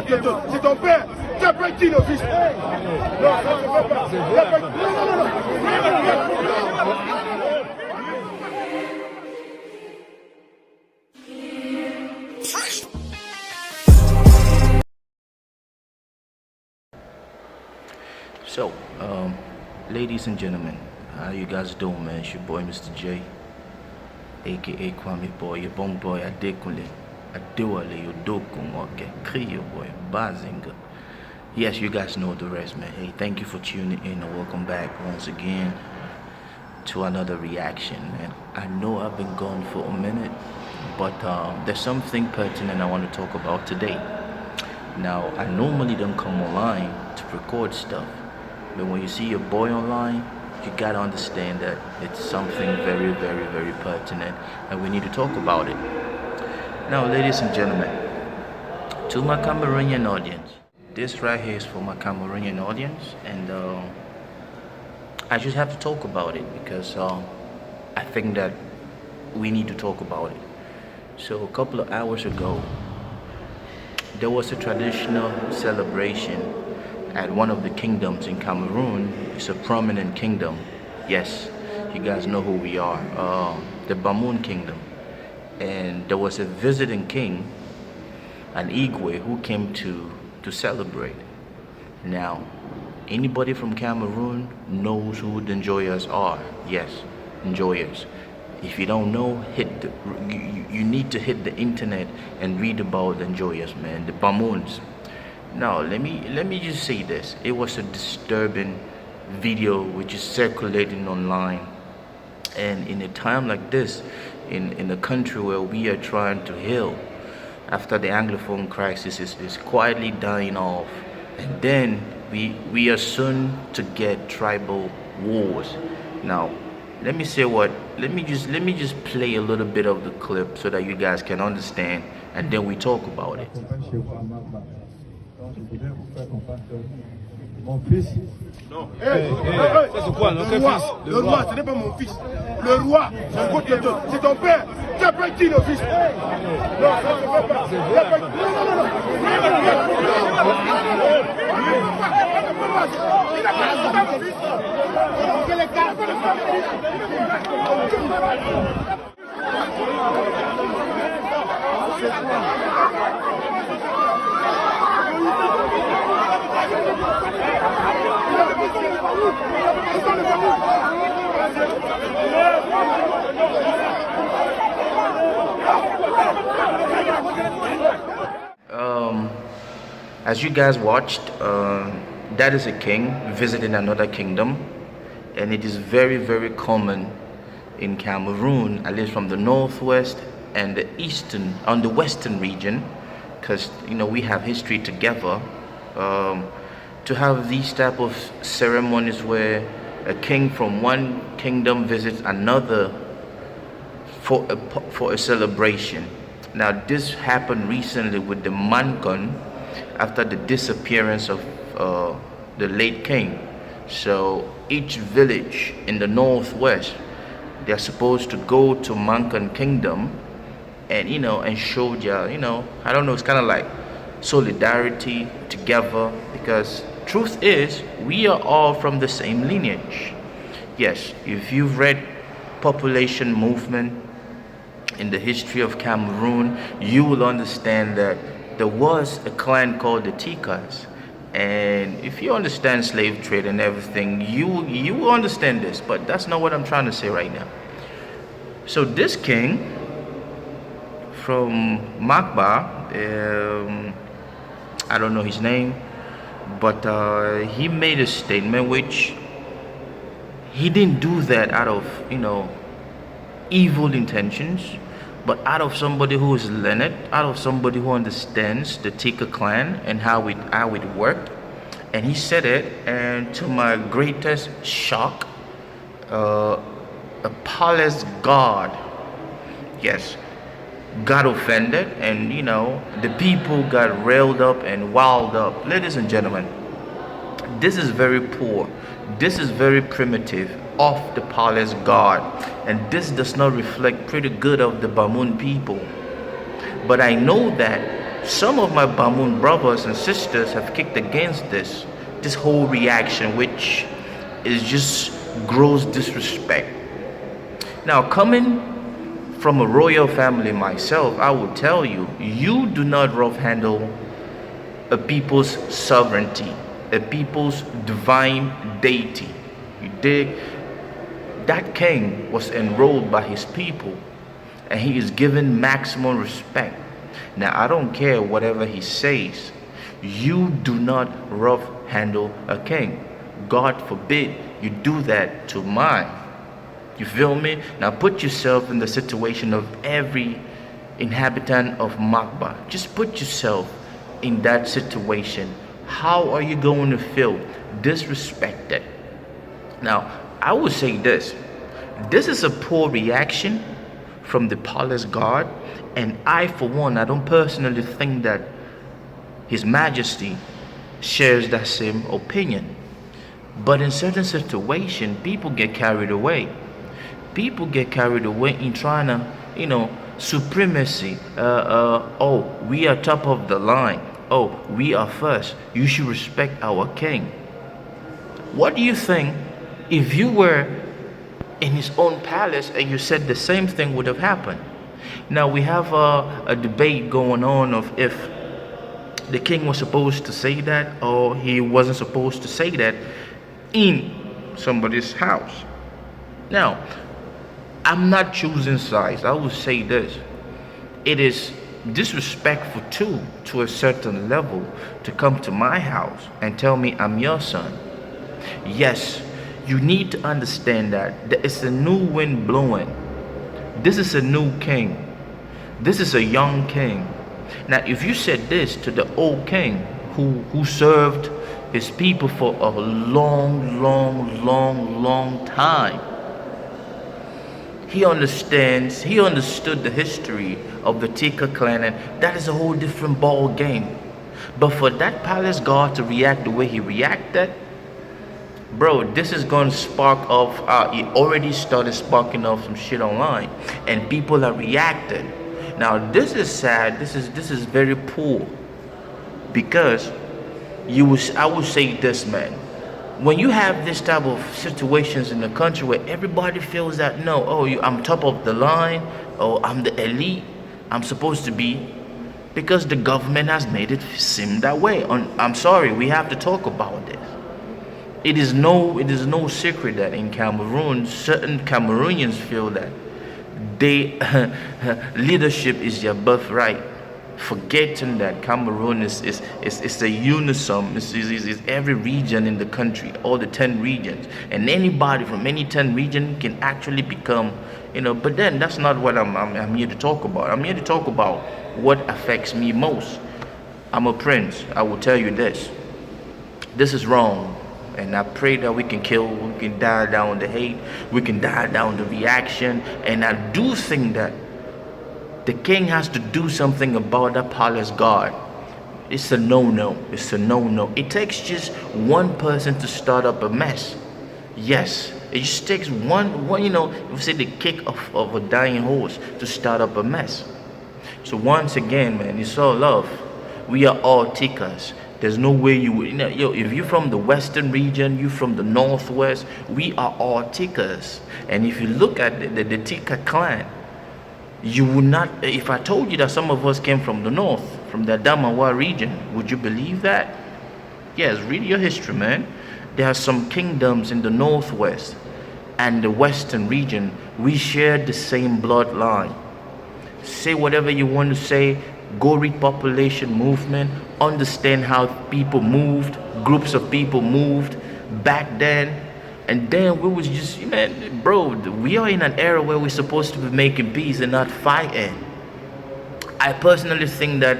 C'est ton père. Tu as pas dit le fils. Non, ça ne se fait pas. So, ladies and gentlemen, how you guys doing, man? It's your boy, MisterJaay, aka Kwame Boy, your bong boy, Adekule, Adewale, Yodokungoke, Kriyo boy, Bazinga. Yes, you guys know the rest, man. Hey, thank you for tuning in and welcome back once again to another reaction, man. I know I've been gone for a minute, but there's something pertinent I want to talk about today. Now, I normally don't come online to record stuff, but when you see your boy online, you gotta understand that it's something very, very, very pertinent, and we need to talk about it. Now, ladies and gentlemen, to my Cameroonian audience, this right here is for my Cameroonian audience, and I just have to talk about it because I think that we need to talk about it. So, a couple of hours ago, there was a traditional celebration at one of the kingdoms in Cameroon. It's a prominent kingdom. Yes, you guys know who we are, the Bamoun Kingdom. And there was a visiting king, an Igwe, who came to celebrate. Now, anybody from Cameroon knows who the enjoyers are. Yes, enjoyers. If you don't know, you need to hit the internet and read about the enjoyers, man, the Bamouns. Now, let me just say this. It was a disturbing video which is circulating online. And in a time like this, in a country where we are trying to heal after the Anglophone crisis is quietly dying off, and then we are soon to get tribal wars. Now, let me just play a little bit of the clip so that you guys can understand, and then we talk about it. Mon fils. Non. Ça c'est quoi? Le roi, ce n'est pas mon fils. Le roi, c'est ton père. Tu as pas dit le fils. Non, ça ne se fait pas. Il a pas mon fils. Quel est as you guys watched, that is a king visiting another kingdom, and it is very, very common in Cameroon, at least from the northwest and the eastern, on the western region, because we have history together, to have these type of ceremonies where a king from one kingdom visits another for a celebration. Now, this happened recently with the MANKON after the disappearance of the late king. So each village in the northwest, they're supposed to go to MANKON Kingdom and and show their I don't know, it's kind of like solidarity together, because truth is we are all from the same lineage. Yes, if you've read population movement in the history of Cameroon, you will understand that there was a clan called the TIKARs, and if you understand slave trade and everything, you will understand this, but that's not what I'm trying to say right now. So this king from Magba, I don't know his name, but he made a statement which he didn't do that out of evil intentions, but out of somebody who is learned, out of somebody who understands the TIKAR clan and how it worked. And he said it, and to my greatest shock, a palace guard, yes, got offended, and the people got railed up and wild up. Ladies and gentlemen, this is very poor, this is very primitive of the palace guard, and this does not reflect pretty good of the Bamoun people. But I know that some of my Bamoun brothers and sisters have kicked against this whole reaction, which is just gross disrespect. Now, coming from a royal family myself, I will tell you, you do not rough handle a people's sovereignty, a people's divine deity. You dig? That king was enrolled by his people, and he is given maximum respect. Now, I don't care whatever he says. You do not rough handle a king. God forbid you do that to mine. You feel me? Now put yourself in the situation of every inhabitant of Magba. Just put yourself in that situation. How are you going to feel disrespected? Now, I would say this. This is a poor reaction from the palace guard, and I, for one, I don't personally think that His Majesty shares that same opinion. But in certain situations, people get carried away. People get carried away in trying to, supremacy. Oh, we are top of the line. Oh, we are first. You should respect our king. What do you think if you were in his own palace and you said the same thing would have happened? Now we have a debate going on of if the king was supposed to say that or he wasn't supposed to say that in somebody's house. Now, I'm not choosing sides. I will say this. It is disrespectful too, to a certain level, to come to my house and tell me I'm your son. Yes, you need to understand that it's a new wind blowing. This is a new king. This is a young king. Now, if you said this to the old king who served his people for a long time, he understood the history of the TIKAR clan, and that is a whole different ball game. But for that palace guard to react the way he reacted, bro, this is going to spark off, it already started sparking off some shit online, and people are reacting. Now, this is sad. This is very poor, because I would say this, man. When you have this type of situations in the country where everybody feels that I'm top of the line, or I'm the elite, I'm supposed to be, because the government has made it seem that way. I'm sorry, we have to talk about this. It is no secret that in Cameroon, certain Cameroonians feel that leadership is their birthright, forgetting that Cameroon is a unison. It's every region in the country, all the 10 regions, and anybody from any 10 region can actually become, but then that's not what I'm here to talk about. I'm here to talk about what affects me most. I'm a prince. I will tell you this is wrong. And I pray that we can dial down the hate, we can dial down the reaction. And I do think that the king has to do something about that palace guard. It's a no-no. It's a no-no. It takes just one person to start up a mess. Yes, it just takes one you say the kick of a dying horse to start up a mess. So once again, man, it's all love. We are all TIKARs. There's no way if you're from the western region, you're from the northwest, we are all TIKARs. And if you look at the TIKAR clan, you would not, if I told you that some of us came from the north, from the Adamawa region, would you believe that? Yes, read your history, man. There are some kingdoms in the northwest and the western region. We share the same bloodline. Say whatever you want to say. Go read population movement, understand how people moved, groups of people moved back then. And then we was just, bro, we are in an era where we're supposed to be making peace and not fighting. I personally think that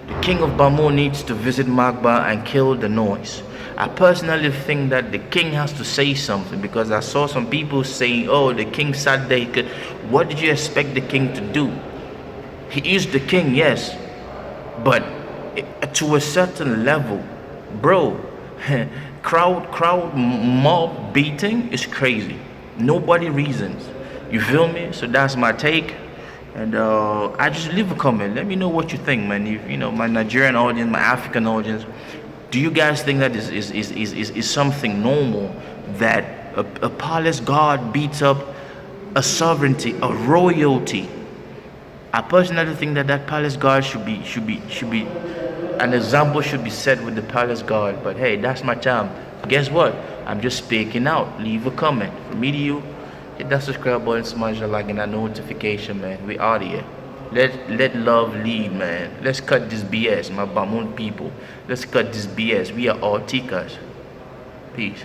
the king of Bamoun needs to visit Magba and kill the noise. I personally think that the king has to say something, because I saw some people saying, oh, the king sat there. What did you expect the king to do? He is the king, yes, but to a certain level, bro, crowd mob beating is crazy. Nobody reasons. You feel me? So that's my take. And I just leave a comment. Let me know what you think, man. If, you know, my Nigerian audience, my African audience, do you guys think that is something normal that a palace guard beats up a sovereignty, a royalty? I personally think that that palace guard should be an example should be set with the palace guard. But hey, that's my time. Guess what? I'm just speaking out. Leave a comment. From me to you, hit that subscribe button, smash the like and that notification, man. We out here. Let love lead, man. Let's cut this BS, my Bamoun people. Let's cut this BS. We are all TIKARs. Peace.